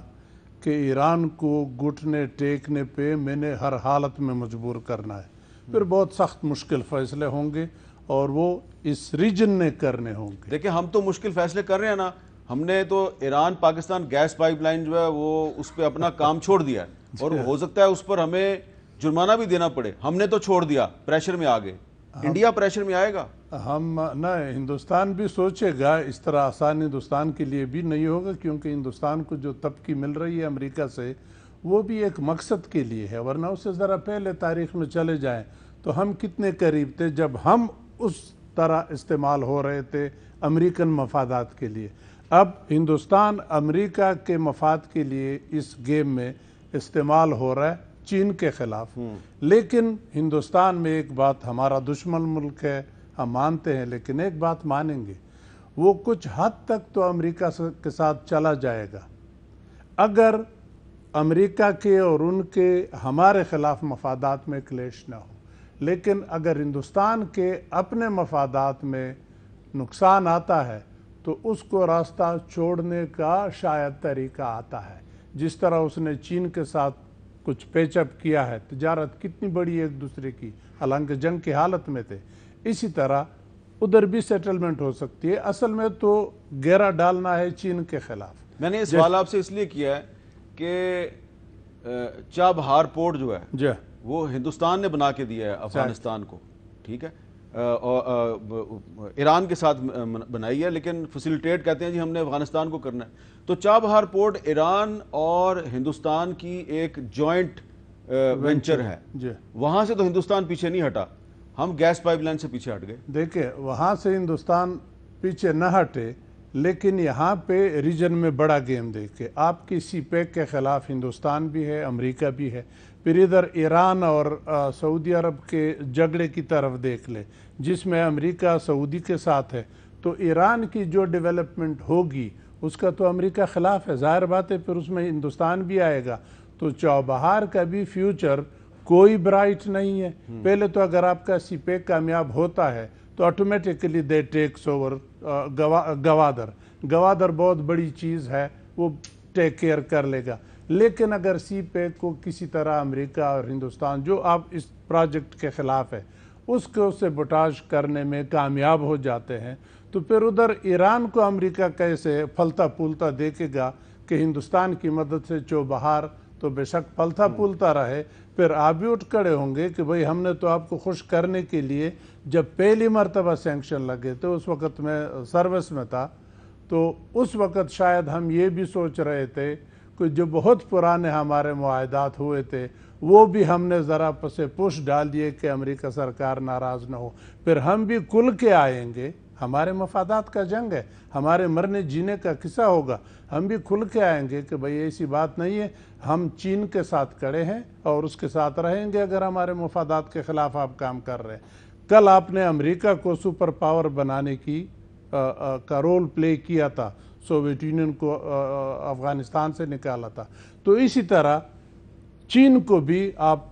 کہ ایران کو گھٹنے ٹیکنے پہ میں نے ہر حالت میں مجبور کرنا ہے، پھر بہت سخت مشکل فیصلے ہوں گے اور وہ اس ریجن نے کرنے ہوں گے۔ دیکھیں، ہم تو مشکل فیصلے کر رہے ہیں نا، ہم نے تو Iran Pakistan gas pipeline جو ہے وہ اس پہ اپنا کام چھوڑ دیا ہے، اور ہو سکتا ہے اس پر ہمیں جرمانہ بھی دینا پڑے، ہم نے تو چھوڑ دیا، پریشر میں آ گئے، انڈیا پریشر میں آئے گا؟ ہم نہ، ہندوستان بھی سوچے گا، اس طرح آسان ہندوستان کے لیے بھی نہیں ہوگا، کیونکہ ہندوستان کو جو تبکی مل رہی ہے امریکہ سے وہ بھی ایک مقصد کے لیے ہے، ورنہ اس سے ذرا پہلے تاریخ میں چلے جائیں تو ہم کتنے قریب تھے جب ہم اس طرح استعمال ہو رہے تھے امریکن مفادات کے لیے۔ اب ہندوستان امریکہ کے مفاد کے لیے اس گیم میں استعمال ہو رہا ہے چین کے خلاف، لیکن ہندوستان میں ایک بات، ہمارا دشمن ملک ہے ہم مانتے ہیں، لیکن ایک بات مانیں گے، وہ کچھ حد تک تو امریکہ کے ساتھ چلا جائے گا اگر امریکہ کے اور ان کے ہمارے خلاف مفادات میں کلیش نہ ہو، لیکن اگر ہندوستان کے اپنے مفادات میں نقصان آتا ہے تو اس کو راستہ چھوڑنے کا شاید طریقہ آتا ہے، جس طرح اس نے چین کے ساتھ کچھ پیچ اپ کیا ہے، تجارت کتنی بڑی ایک دوسرے کی، حالانکہ جنگ کی حالت میں تھے، اسی طرح ادھر بھی سیٹلمنٹ ہو سکتی ہے۔ اصل میں تو گھیرا ڈالنا ہے چین کے خلاف۔ میں نے یہ سوال آپ سے اس لیے کیا ہے کہ چابہار پورٹ جو ہے وہ ہندوستان نے بنا کے دیا ہے افغانستان کو، ٹھیک ہے، ایران کے ساتھ بنائی ہے، لیکن فیسیلیٹیٹ کہتے ہیں جی ہم نے افغانستان کو کرنا ہے، تو چابہار پورٹ ایران اور ہندوستان کی ایک جوائنٹ وینچر ہے، وہاں سے تو ہندوستان پیچھے نہیں ہٹا، ہم گیس پائپ لائن سے پیچھے ہٹ گئے۔ دیکھیں، وہاں سے ہندوستان پیچھے نہ ہٹے، لیکن یہاں پہ ریجن میں بڑا گیم دیکھے، آپ کی سی پیک کے خلاف ہندوستان بھی ہے، امریکہ بھی ہے، پھر ادھر ایران اور سعودی عرب کے جھگڑے کی طرف دیکھ لے جس میں امریکہ سعودی کے ساتھ ہے، تو ایران کی جو ڈیولپمنٹ ہوگی اس کا تو امریکہ خلاف ہے، ظاہر بات ہے، پھر اس میں ہندوستان بھی آئے گا، تو چابہار کا بھی فیوچر کوئی برائٹ نہیں ہے۔ پہلے تو اگر آپ کا سی پیک کامیاب ہوتا ہے تو آٹومیٹکلی دے ٹیکس اوور گوادر بہت بڑی چیز ہے، وہ ٹیک کیئر کر لے گا، لیکن اگر سی پیک کو کسی طرح امریکہ اور ہندوستان جو آپ اس پروجیکٹ کے خلاف ہے اس کو سیبوٹاژ کرنے میں کامیاب ہو جاتے ہیں، تو پھر ادھر ایران کو امریکہ کیسے پھلتا پھولتا دیکھے گا کہ ہندوستان کی مدد سے چابہار تو بے شک پھلتا پھولتا رہے، پھر آپ بھی اٹھ کھڑے ہوں گے کہ بھئی ہم نے تو آپ کو خوش کرنے کے لیے جب پہلی مرتبہ سینکشن لگے تھے اس وقت میں سروس میں تھا، تو اس وقت شاید ہم یہ بھی سوچ رہے تھے کہ جو بہت پرانے ہمارے معاہدات ہوئے تھے وہ بھی ہم نے ذرا پسے پوش ڈال دیے کہ امریکہ سرکار ناراض نہ ہو، پھر ہم بھی کھل کے آئیں گے، ہمارے مفادات کا جنگ ہے، ہمارے مرنے جینے کا قصہ ہوگا، ہم بھی کھل کے آئیں گے کہ بھئی ایسی بات نہیں ہے، ہم چین کے ساتھ کھڑے ہیں اور اس کے ساتھ رہیں گے اگر ہمارے مفادات کے خلاف آپ کام کر رہے ہیں۔ کل آپ نے امریکہ کو سپر پاور بنانے کی کا رول پلے کیا تھا، سوویت یونین کو افغانستان سے نکالا تھا، تو اسی طرح چین کو بھی آپ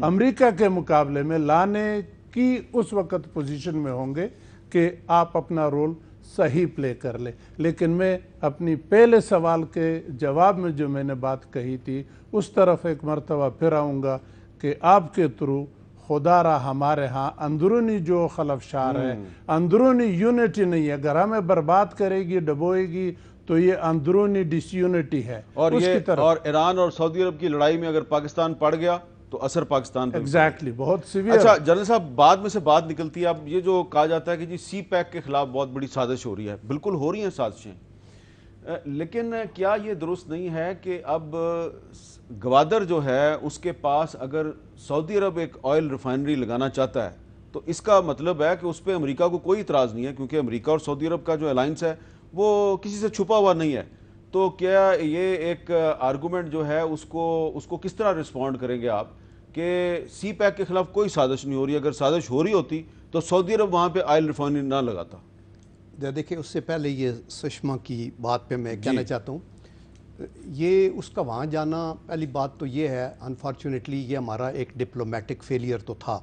امریکہ کے مقابلے میں لانے کی اس وقت پوزیشن میں ہوں گے کہ آپ اپنا رول صحیح پلے کر لیں۔ لیکن میں اپنی پہلے سوال کے جواب میں جو میں نے بات کہی تھی اس طرف ایک مرتبہ پھر آؤں گا کہ آپ کے تھرو خدا را ہمارے ہاں اندرونی جو خلفشار ہے، اندرونی یونٹی نہیں ہے. اگر ہمیں برباد کرے گی، ڈبوئے گی، تو یہ اندرونی ڈس یونٹی ہے. اور یہ اور ایران اور سعودی عرب کی لڑائی میں اگر پاکستان پڑ گیا تو اثر پاکستان پر ایگزیکٹلی بہت سیویئر. اچھا جنرل صاحب، بعد میں سے بات نکلتی ہے اب یہ جو کہا جاتا ہے کہ جی سی پیک کے خلاف بہت بڑی سازش ہو رہی ہے. بالکل ہو رہی ہیں سازشیں، لیکن کیا یہ درست نہیں ہے کہ اب گوادر جو ہے اس کے پاس اگر سعودی عرب ایک آئل ریفائنری لگانا چاہتا ہے تو اس کا مطلب ہے کہ اس پہ امریکہ کو کوئی اعتراض نہیں ہے، کیونکہ امریکہ اور سعودی عرب کا جو الائنس ہے وہ کسی سے چھپا ہوا نہیں ہے. تو کیا یہ ایک آرگومنٹ جو ہے اس کو کس طرح رسپونڈ کریں گے آپ کہ سی پیک کے خلاف کوئی سازش نہیں ہو رہی؟ اگر سازش ہو رہی ہوتی تو سعودی عرب وہاں پہ آئل ریفائنری نہ لگاتا. دیکھیں اس سے پہلے یہ سشما کی بات پہ میں کہنا چاہتا ہوں، یہ اس کا وہاں جانا، پہلی بات تو یہ ہے انفارچونیٹلی یہ ہمارا ایک ڈپلومیٹک فیلئر تو تھا،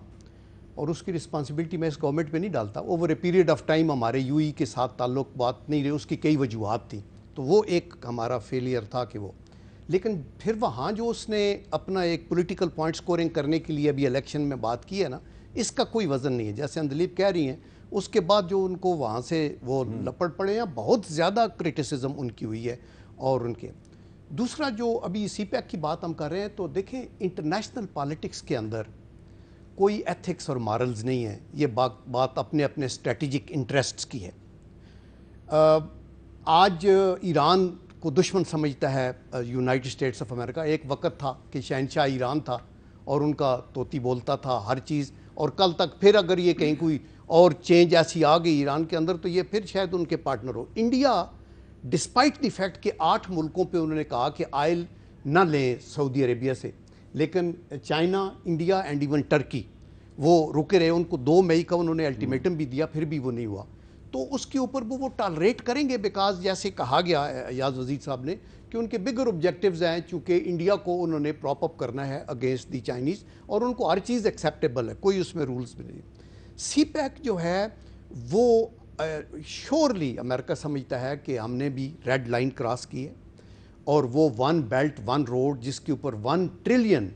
اور اس کی رسپانسبلٹی میں اس گورنمنٹ پہ نہیں ڈالتا. Over a period of time ہمارے یو ای کے ساتھ تعلق بات نہیں رہے، اس کی کئی وجوہات تھیں، تو وہ ایک ہمارا فیلئر تھا کہ وہ. لیکن پھر وہاں جو اس نے اپنا ایک پولیٹیکل پوائنٹ سکورنگ کرنے کے لیے ابھی الیکشن میں بات کی ہے نا، اس کا کوئی وزن نہیں ہے. جیسے اندلیب کہہ رہی ہیں، اس کے بعد جو ان کو وہاں سے وہ لپٹ پڑے ہیں، بہت زیادہ کرٹیسزم ان کی ہوئی ہے. اور ان کے دوسرا جو ابھی سی پیک کی بات ہم کر رہے ہیں، تو دیکھیں انٹرنیشنل پالیٹکس کے اندر کوئی ایتھکس اور مارلز نہیں ہے. یہ بات اپنے اپنے اسٹریٹجک انٹرسٹس کی ہے. آج ایران کو دشمن سمجھتا ہے یونائٹڈ اسٹیٹس آف امریکہ. ایک وقت تھا کہ شہنشاہ ایران تھا اور ان کا طوطی بولتا تھا ہر چیز، اور کل تک پھر اگر یہ کہیں کوئی اور چینج ایسی آ گئی ایران کے اندر تو یہ پھر شاید ان کے partner who. India despite the fact کہ 8 ملکوں پہ انہوں نے کہا کہ آئل نہ لیں سعودی عربیہ سے، لیکن China, India and even Turkey وہ رکے رہے. ان کو 2 مئی کا انہوں نے الٹیمیٹم بھی دیا، پھر بھی وہ نہیں ہوا. تو اس کے اوپر وہ ٹالریٹ کریں گے، بیکاز جیسے کہا گیا ایاز وزیر صاحب نے کہ ان کے بگر آبجیکٹیوز ہیں، چونکہ انڈیا کو انہوں نے پراپ اپ کرنا ہے اگینسٹ دی چائنیز، اور ان کو ہر چیز ایکسیپٹیبل ہے، کوئی اس میں رولز بھی نہیں. سی پیک جو ہے وہ شورلی امریکہ سمجھتا ہے کہ ہم نے بھی ریڈ لائن کراس کی ہے، اور وہ 1 بیلٹ 1 روڈ جس کے اوپر $1 ٹریلین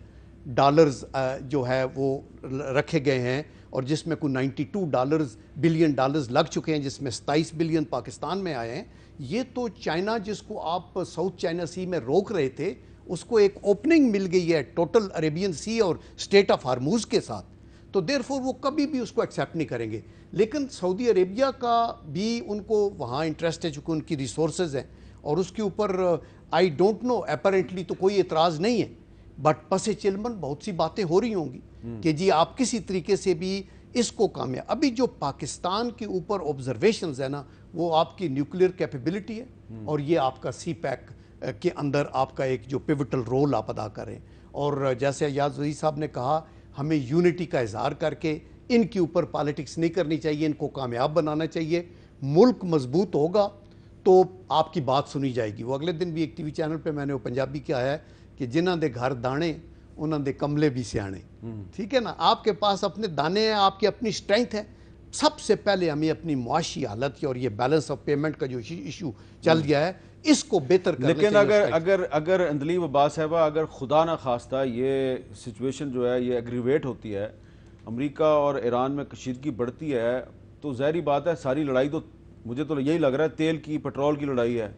جو ہے وہ رکھے گئے ہیں، اور جس میں کوئی $92 بلین لگ چکے ہیں، جس میں 27 بلین پاکستان میں آئے ہیں. یہ تو چائنا جس کو آپ ساؤتھ چائنا سی میں روک رہے تھے، اس کو ایک اوپننگ مل گئی ہے ٹوٹل عربین سی اور اسٹیٹ آف ہارموز کے ساتھ. تو دیر فور وہ کبھی بھی اس کو ایکسیپٹ نہیں کریں گے. لیکن سعودی عربیہ کا بھی ان کو وہاں انٹرسٹ ہے، چونکہ ان کی ریسورسز ہیں، اور اس کے اوپر آئی ڈونٹ نو اپیرنٹلی تو کوئی اعتراض نہیں ہے، بٹ پس چلمن بہت سی باتیں ہو رہی ہوں گی کہ جی آپ کسی طریقے سے بھی اس کو کامیاب. ابھی جو پاکستان کے اوپر آبزرویشنز ہے نا، وہ آپ کی نیوکلیئر کیپیبلٹی ہے، اور یہ آپ کا سی پیک کے اندر آپ کا ایک جو پیوٹل رول آپ ادا کریں. اور جیسے ایاز وزیر صاحب نے کہا، ہمیں یونٹی کا اظہار کر کے ان کے اوپر پالیٹکس نہیں کرنی چاہیے، ان کو کامیاب بنانا چاہیے. ملک مضبوط ہوگا تو آپ کی بات سنی جائے گی. وہ اگلے دن بھی ایک ٹی وی چینل پہ میں نے وہ پنجابی کیا ہے کہ جنہاں دے گھر دانے انہاں دے کملے بھی سیانے. ٹھیک ہے نا، آپ کے پاس اپنے دانے ہیں، آپ کی اپنی اسٹرینتھ ہے. سب سے پہلے ہمیں اپنی معاشی حالت اور یہ بیلنس آف پیمنٹ کا جو ایشو چل گیا ہے، اس کو بہتر کرنا چاہیے. لیکن اگر اندلیب عباس صاحبہ، اگر خدا نہ خواستہ یہ سچویشن جو ہے یہ ایگریویٹ ہوتی ہے، امریکہ اور ایران میں کشیدگی بڑھتی ہے، تو ظاہری بات ہے ساری لڑائی تو مجھے تو یہی لگ رہا ہے تیل کی، پٹرول کی لڑائی ہے،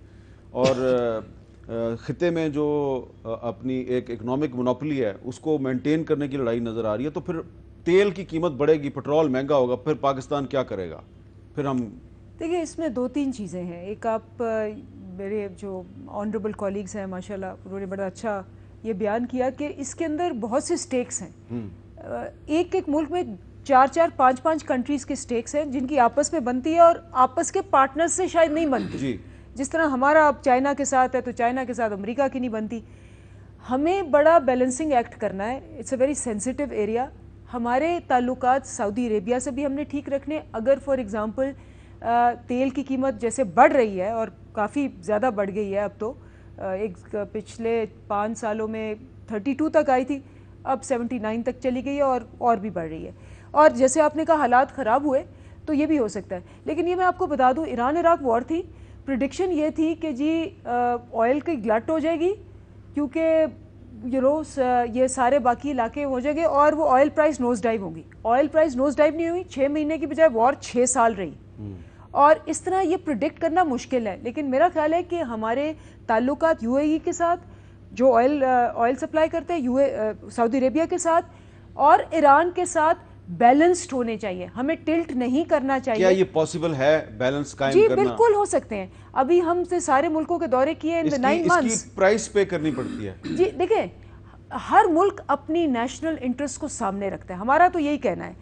اور خطے میں جو اپنی ایک اکنامک مونوپلی ہے اس کو مینٹین کرنے کی لڑائی نظر آ رہی ہے. تو پھر تیل کی قیمت بڑھے گی، پٹرول مہنگا ہوگا، پھر پاکستان کیا کرے گا؟ پھر ہم دیکھیں اس میں 2-3 چیزیں ہیں. ایک آپ میرے جو آنریبل کولیگز ہیں ماشاءاللہ انہوں نے بڑا اچھا یہ بیان کیا کہ اس کے اندر بہت سے سٹیکس ہیں. ایک ملک میں 4-4 5-5 کنٹریز کے سٹیکس ہیں جن کی آپس میں بنتی ہے، اور آپس کے پارٹنر سے شاید نہیں بنتی. جس طرح ہمارا اب چائنا کے ساتھ ہے تو چائنا کے ساتھ امریکہ کی نہیں بنتی. ہمیں بڑا بیلنسنگ ایکٹ کرنا ہے. It's a very sensitive area. ہمارے تعلقات سعودی عربیہ سے بھی ہم نے ٹھیک رکھنے. اگر فار ایگزامپل تیل کی قیمت جیسے بڑھ رہی ہے اور کافی زیادہ بڑھ گئی ہے، اب تو ایک پچھلے 5 سالوں میں 32 تک آئی تھی، اب 79 تک چلی گئی ہے، اور بھی بڑھ رہی ہے. اور جیسے آپ نے کہا حالات خراب ہوئے تو یہ بھی ہو سکتا ہے. لیکن یہ میں آپ کو بتا دوں، ایران عراق وار تھی، پریڈکشن یہ تھی کہ جی آئل کی گلٹ ہو جائے گی، کیونکہ یہ سارے باقی علاقے ہو جائیں گے اور وہ آئل پرائز نوز ڈائیو ہوگی. آئل پرائز نوز ڈائیو نہیں ہوئی, 6 مہینے کی بجائے وار 6 سال رہی, اور اس طرح یہ پریڈکٹ کرنا مشکل ہے. لیکن میرا خیال ہے کہ ہمارے تعلقات یو اے ای کے ساتھ جو آئل سپلائی کرتے ہیں, سعودی عربیہ کے ساتھ اور ایران کے ساتھ بیلنسڈ ہونے چاہیے. ہمیں ٹلٹ نہیں کرنا چاہیے. کیا یہ پاسبل ہے بیلنس قائم جی کرنا؟ بالکل ہو سکتے ہیں. ابھی ہم سے سارے ملکوں کے دورے کیے ان 9 months. اس کی پرائس پے کرنی پڑتی ہے. جی دیکھیں, ہر ملک اپنی نیشنل انٹرسٹ کو سامنے رکھتا ہے. ہمارا تو یہی کہنا ہے.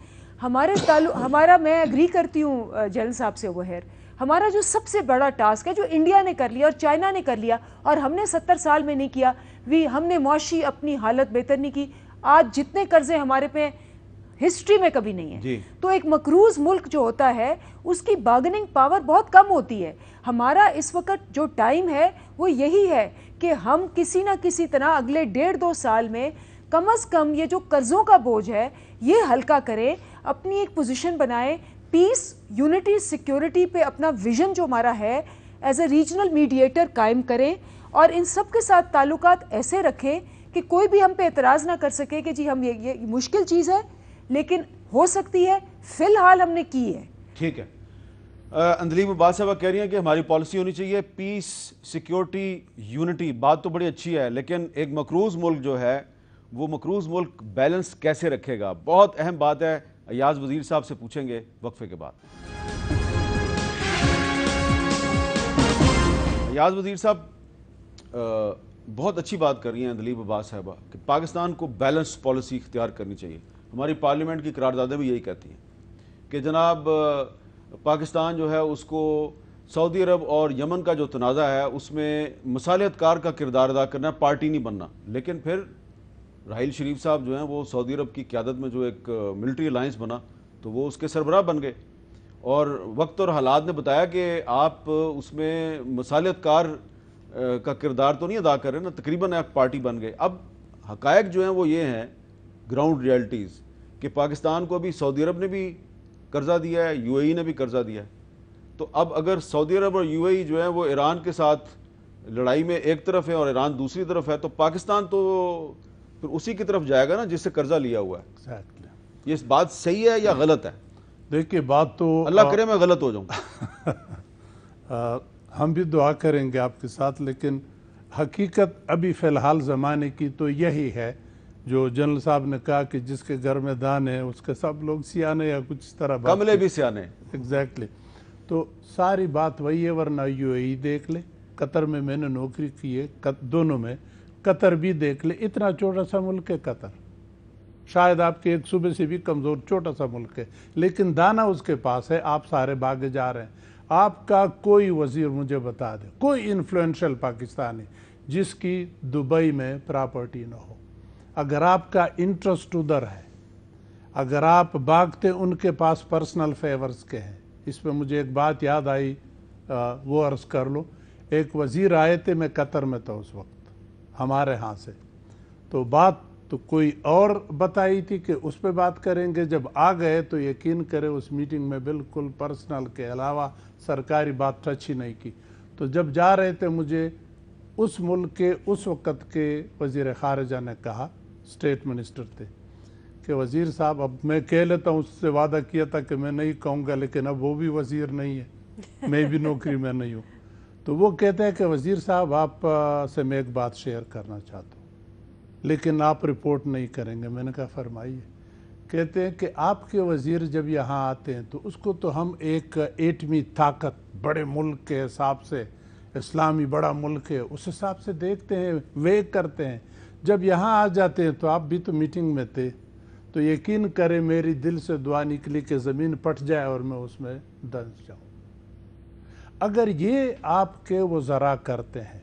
ہمارا میں اگری کرتی ہوں جنرل صاحب سے اوہر, ہمارا جو سب سے بڑا ٹاسک ہے جو انڈیا نے کر لیا اور چائنا نے کر لیا اور ہم نے 70 سال میں نہیں کیا, ہم نے معاشی اپنی حالت بہتر نہیں کی. آج جتنے قرضے ہمارے پہ ہسٹری میں کبھی نہیں ہے. تو ایک مقروض ملک جو ہوتا ہے اس کی بارگننگ پاور بہت کم ہوتی ہے. ہمارا اس وقت جو ٹائم ہے وہ یہی ہے کہ ہم کسی نہ کسی طرح اگلے 1.5-2 سال میں کم از کم یہ جو قرضوں کا بوجھ ہے یہ ہلکا کریں, اپنی ایک پوزیشن بنائیں, پیس, یونٹی, سیکیورٹی پہ اپنا ویژن جو ہمارا ہے ایز اے ریجنل میڈیٹر قائم کریں, اور ان سب کے ساتھ تعلقات ایسے رکھیں کہ کوئی بھی ہم پہ اعتراض نہ کر سکے کہ جی ہم یہ مشکل چیز ہے لیکن ہو سکتی ہے, فی الحال ہم نے کی ہے. ٹھیک ہے. اندلیب عباس صاحبہ کہہ رہی ہیں کہ ہماری پالیسی ہونی چاہیے پیس, سیکیورٹی, یونٹی. بات تو بڑی اچھی ہے لیکن ایک مقروض ملک جو ہے وہ مقروض ملک بیلنس کیسے رکھے گا؟ بہت اہم بات ہے. ایاز وزیر صاحب سے پوچھیں گے وقفے کے بعد. ایاز وزیر صاحب بہت اچھی بات کر رہی ہیں اندلیب عباس صاحبہ کہ پاکستان کو بیلنس پالیسی اختیار کرنی چاہیے. ہماری پارلیمنٹ کی قراردادیں بھی یہی کہتی ہیں کہ جناب پاکستان جو ہے اس کو سعودی عرب اور یمن کا جو تنازع ہے اس میں مصالحت کار کا کردار ادا کرنا ہے, پارٹی نہیں بننا. لیکن پھر راحیل شریف صاحب جو ہیں وہ سعودی عرب کی قیادت میں جو ایک ملٹری الائنس بنا تو وہ اس کے سربراہ بن گئے, اور وقت اور حالات نے بتایا کہ آپ اس میں مصالحت کار کا کردار تو نہیں ادا کر رہے نا, تقریباً ایک پارٹی بن گئے. اب حقائق جو ہیں وہ یہ ہیں, گراؤنڈ ریالٹیز, کہ پاکستان کو ابھی سعودی عرب نے بھی قرضہ دیا ہے, یو اے ای نے بھی قرضہ دیا ہے. تو اب اگر سعودی عرب اور یو اے ای جو ہے وہ ایران کے ساتھ لڑائی میں ایک طرف ہے اور ایران دوسری طرف ہے, تو پاکستان تو پھر اسی کی طرف جائے گا نا جس سے قرضہ لیا ہوا ہے. یہ اس بات صحیح ہے یا غلط ہے؟ دیکھیے بات تو اللہ کرے میں غلط ہو جاؤں. ہم بھی دعا کریں گے آپ کے ساتھ, لیکن حقیقت ابھی فی الحال زمانے کی تو یہی ہے جو جنرل صاحب نے کہا کہ جس کے گھر میں دان ہے اس کے سب لوگ سیانے یا کچھ اس طرح بات. کملے بھی سیانے. ایگزیکٹلی. تو ساری بات وہی ہے, ورنہ یو اے ای دیکھ لے, قطر میں نے نوکری کی ہے, دونوں میں. قطر بھی دیکھ لے, اتنا چھوٹا سا ملک ہے قطر, شاید آپ کے ایک صوبے سے بھی کمزور چھوٹا سا ملک ہے, لیکن دانہ اس کے پاس ہے. آپ سارے بھاگے جا رہے ہیں. آپ کا کوئی وزیر مجھے بتا دے, کوئی انفلوئنشل پاکستانی جس کی دبئی میں پراپرٹی نہ ہو. اگر آپ کا انٹرسٹ ادھر ہے, اگر آپ بھاگتے ان کے پاس پرسنل فیورز کے ہیں. اس پہ مجھے ایک بات یاد آئی, وہ عرض کر لو. ایک وزیر آئے تھے, میں قطر میں تھا اس وقت ہمارے ہاں سے, تو بات تو کوئی اور بتائی تھی کہ اس پہ بات کریں گے. جب آ گئے تو یقین کرے اس میٹنگ میں بالکل پرسنل کے علاوہ سرکاری بات ٹچ ہی نہیں کی. تو جب جا رہے تھے مجھے اس ملک کے اس وقت کے وزیر خارجہ نے کہا, اسٹیٹ منسٹر تھے, کہ وزیر صاحب اب میں کہہ لیتا ہوں, اس سے وعدہ کیا تھا کہ میں نہیں کہوں گا, لیکن اب وہ بھی وزیر نہیں ہے, میں بھی نوکری میں نہیں ہوں. تو وہ کہتے ہیں کہ وزیر صاحب آپ سے میں ایک بات شیئر کرنا چاہتا ہوں, لیکن آپ رپورٹ نہیں کریں گے. میں نے کہا فرمائیے. کہتے ہیں کہ آپ کے وزیر جب یہاں آتے ہیں تو اس کو تو ہم ایک ایٹمی طاقت, بڑے ملک کے حساب سے, اسلامی بڑا ملک ہے, اس حساب سے دیکھتے ہیں, وے کرتے ہیں. جب یہاں آ جاتے ہیں تو آپ بھی تو میٹنگ میں تھے, تو یقین کریں میری دل سے دعا نکلی کہ زمین پٹ جائے اور میں اس میں دھنس جاؤں. اگر یہ آپ کے وزراء کرتے ہیں,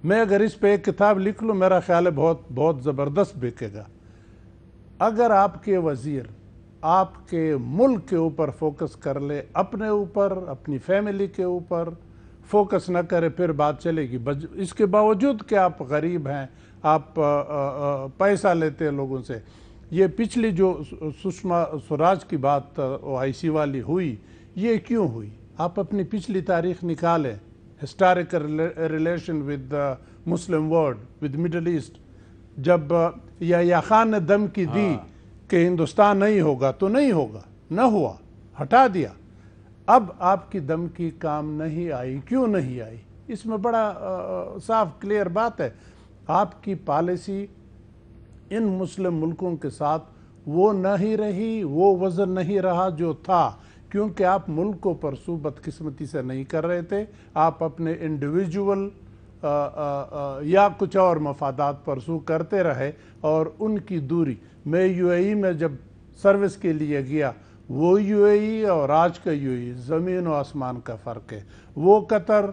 میں اگر اس پہ ایک کتاب لکھ لوں میرا خیال ہے بہت بہت زبردست بکے گا. اگر آپ کے وزیر آپ کے ملک کے اوپر فوکس کر لے, اپنے اوپر, اپنی فیملی کے اوپر فوکس نہ کرے, پھر بات چلے گی. اس کے باوجود کہ آپ غریب ہیں, آپ پیسہ لیتے ہیں لوگوں سے. یہ پچھلی جو سشما سوراج کی بات آئی سی والی ہوئی, یہ کیوں ہوئی؟ آپ اپنی پچھلی تاریخ نکالیں, historical relation with Muslim world, with Middle East. جب یا خان نے دھمکی دی کہ ہندوستان نہیں ہوگا تو نہیں ہوگا، نہ ہوا، ہٹا دیا. اب آپ کی دھمکی کام نہیں آئی، کیوں نہیں آئی؟ اس میں بڑا صاف کلیئر بات ہے. آپ کی پالیسی ان مسلم ملکوں کے ساتھ وہ نہیں رہی، وہ وزن نہیں رہا جو تھا، کیونکہ آپ ملک کو پرسو بدقسمتی سے نہیں کر رہے تھے. آپ اپنے انڈیویجول یا کچھ اور مفادات پرسو کرتے رہے اور ان کی دوری. میں یو اے ای میں جب سروس کے لیے گیا، وہ یو اے ای اور آج کا یو اے ای زمین و آسمان کا فرق ہے. وہ قطر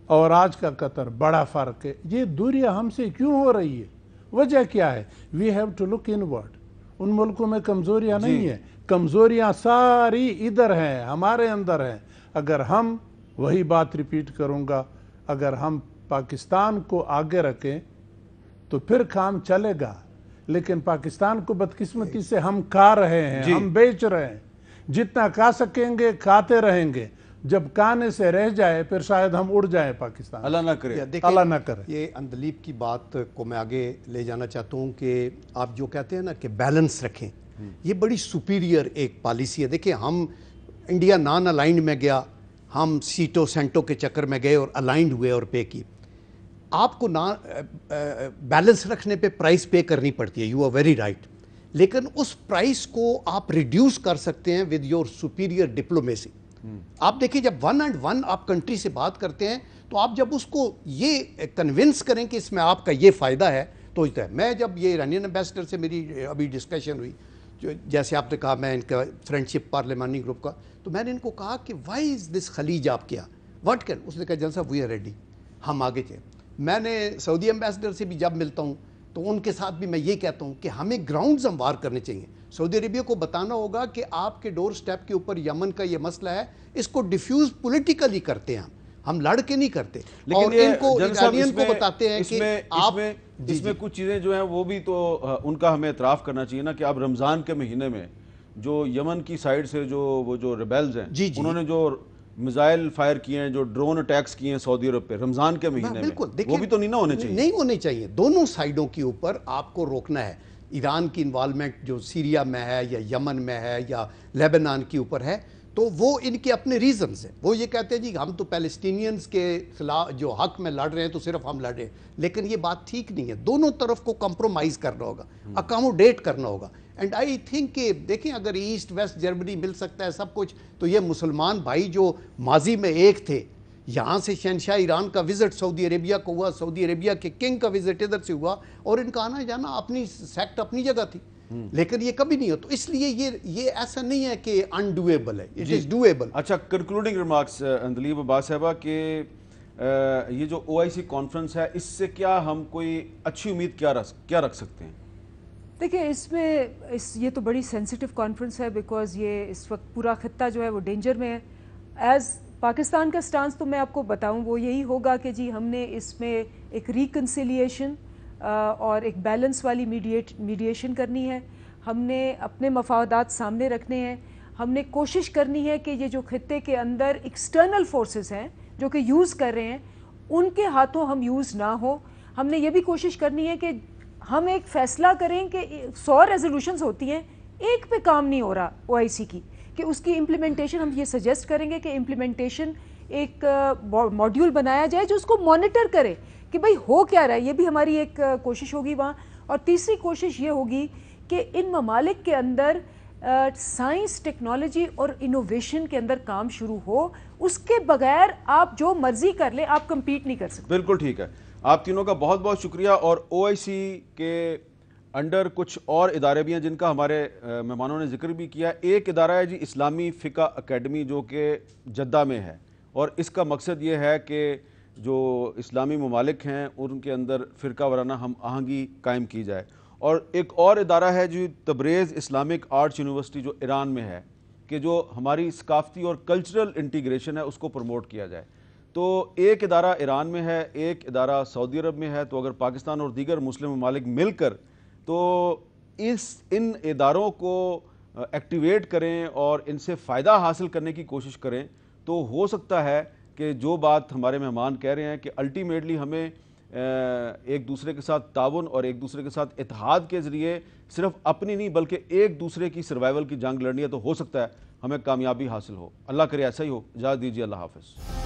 اور آج کا قطر بڑا فرق ہے. یہ دوریاں ہم سے کیوں ہو رہی ہے؟ وجہ کیا ہے؟ We have to look inward. ان ملکوں میں کمزوریاں نہیں ہیں، کمزوریاں ساری ادھر ہیں، ہمارے اندر ہیں. اگر ہم، وہی بات ریپیٹ کروں گا، اگر ہم پاکستان کو آگے رکھیں تو پھر کام چلے گا. لیکن پاکستان کو بدقسمتی سے ہم کھا رہے ہیں، ہم بیچ رہے ہیں. جتنا کھا سکیں گے کھاتے رہیں گے. جب کھانے سے رہ جائے پھر شاید ہم اڑ جائیں پاکستان. اللہ نہ کرے، اللہ نہ کرے. یہ اندلیب کی بات کو میں آگے لے جانا چاہتا ہوں کہ آپ جو کہتے ہیں نا کہ بیلنس رکھیں، یہ بڑی سپیریئر ایک پالیسی ہے. دیکھیں، ہم انڈیا نان الائنڈ میں گیا، ہم سیٹو سینٹو کے چکر میں گئے اور الائنڈ ہوئے اور پے کی. آپ کو بیلنس رکھنے پہ پرائس پے کرنی پڑتی ہے، یو آر ویری رائٹ. لیکن اس پرائس کو آپ ریڈیوس کر سکتے ہیں ود یور سپیریئر ڈپلومیسی. آپ دیکھیں، جب ون اینڈ ون آپ کنٹری سے بات کرتے ہیں تو آپ جب اس کو یہ کنونس کریں کہ اس میں آپ کا یہ فائدہ ہے تو ہوتا ہے. میں جب یہ ایرانین امبیسڈر سے میری ابھی ڈسکشن ہوئی، جو جیسے آپ نے کہا میں ان کا فرینڈشپ پارلیمانی گروپ کا، تو میں نے ان کو کہا کہ وائی از دس خلیج آپ کیا واٹ کین. اس نے کہا جنرل صاحب وی آر ریڈی، ہم آگے چلیں. میں نے سعودی امبیسڈر سے بھی جب ملتا ہوں تو ان کے ساتھ بھی میں یہ کہتا ہوں کہ ہمیں گراؤنڈز ہموار کرنے چاہیے. سعودی عربیہ کو بتانا ہوگا کہ آپ کے ڈور سٹیپ کے اوپر یمن کا یہ مسئلہ ہے، اس کو ڈیفیوز پولیٹیکلی کرتے ہیں، ہم لڑ کے نہیں کرتے. لیکن ان کو ایرانین کو بتاتے ہیں کہ آپ اس میں کچھ چیزیں جو ہیں وہ بھی تو ان کا ہمیں اعتراف کرنا چاہیے نا، کہ اب رمضان کے مہینے میں جو یمن کی سائڈ سے جو ریبیلز ہیں انہوں نے جو میزائل فائر کیے ہیں، جو ڈرون اٹیکس کیے ہیں سعودی عرب پہ رمضان کے مہینے میں، وہ بھی تو نہیں نہ ہونے چاہیے. نہیں ہونے چاہیے. دونوں سائیڈوں کے اوپر آپ کو روکنا ہے. ایران کی انوالومنٹ جو سیریا میں ہے یا یمن میں ہے یا لیبنان کے اوپر ہے، تو وہ ان کے اپنے ریزنز ہیں. وہ یہ کہتے ہیں جی ہم تو پیلسٹینینز کے خلاف جو حق میں لڑ رہے ہیں تو صرف ہم لڑ رہے ہیں. لیکن یہ بات ٹھیک نہیں ہے. دونوں طرف کو کمپرومائز کرنا ہوگا، اکاموڈیٹ کرنا ہوگا. اینڈ آئی تھنک کہ دیکھیں، اگر ایسٹ ویسٹ جرمنی مل سکتا ہے سب کچھ، تو یہ مسلمان بھائی جو ماضی میں ایک تھے، یہاں سے شہنشاہ ایران کا وزٹ سعودی عربیہ کو ہوا، سعودی عربیہ کے کنگ کا وزٹ ادھر سے ہوا، اور ان کا آنا جانا اپنی سیکٹ اپنی جگہ تھی. لیکن یہ کبھی نہیں ہو. تو اس لیے یہ ایسا نہیں ہے کہ انڈویبل ہے، اٹ از ڈویبل. اچھا، کنکلوڈنگ ریمارکس اندلیب عباس صاحبہ، کہ یہ جو OIC کانفرنس ہے، اس سے کیا ہم کوئی اچھی امید کیا رکھ سکتے ہیں؟ دیکھیں، اس میں یہ تو بڑی سینسیٹیو کانفرنس ہے، بیکاز یہ اس وقت پورا خطہ جو ہے وہ ڈینجر میں ہے. ایز پاکستان کا سٹانس تو میں آپ کو بتاؤں وہ یہی ہوگا کہ جی ہم نے اس میں ایک ریکنسیلیشن اور ایک بیلنس والی میڈیشن کرنی ہے. ہم نے اپنے مفادات سامنے رکھنے ہیں. ہم نے کوشش کرنی ہے کہ یہ جو خطے کے اندر ایکسٹرنل فورسز ہیں جو کہ یوز کر رہے ہیں، ان کے ہاتھوں ہم یوز نہ ہو. ہم نے یہ بھی کوشش کرنی ہے کہ ہم ایک فیصلہ کریں کہ 100 ریزولوشنز ہوتی ہیں، ایک پہ کام نہیں ہو رہا OIC کی، کہ اس کی امپلیمنٹیشن ہم یہ سجیسٹ کریں گے کہ امپلیمنٹیشن ایک ماڈیول بنایا جائے جو اس کو مانیٹر کرے کہ بھئی ہو کیا رہا ہے. یہ بھی ہماری ایک کوشش ہوگی وہاں. اور تیسری کوشش یہ ہوگی کہ ان ممالک کے اندر سائنس، ٹیکنالوجی اور انوویشن کے اندر کام شروع ہو. اس کے بغیر آپ جو مرضی کر لیں، آپ کمپیٹ نہیں کر سکتے. بالکل ٹھیک ہے. آپ تینوں کا بہت بہت شکریہ. اور OIC کے انڈر کچھ اور ادارے بھی ہیں جن کا ہمارے مہمانوں نے ذکر بھی کیا. ایک ادارہ ہے جی اسلامی فقہ اکیڈمی، جو کہ جدہ میں ہے، اور اس کا مقصد یہ ہے کہ جو اسلامی ممالک ہیں ان کے اندر فرقہ وارانہ ہم آہنگی قائم کی جائے. اور ایک اور ادارہ ہے جو تبریز اسلامک آرٹس یونیورسٹی، جو ایران میں ہے، کہ جو ہماری ثقافتی اور کلچرل انٹیگریشن ہے اس کو پروموٹ کیا جائے. تو ایک ادارہ ایران میں ہے، ایک ادارہ سعودی عرب میں ہے. تو اگر پاکستان اور دیگر مسلم ممالک مل کر تو ان اداروں کو ایکٹیویٹ کریں اور ان سے فائدہ حاصل کرنے کی کوشش کریں، تو ہو سکتا ہے کہ جو بات ہمارے مہمان کہہ رہے ہیں کہ الٹیمیٹلی ہمیں ایک دوسرے کے ساتھ تعاون اور ایک دوسرے کے ساتھ اتحاد کے ذریعے صرف اپنی نہیں بلکہ ایک دوسرے کی سروائیول کی جنگ لڑنی ہے تو ہو سکتا ہے ہمیں کامیابی حاصل ہو. اللہ کرے ایسا ہی ہو. اجازت دیجیے. اللہ حافظ.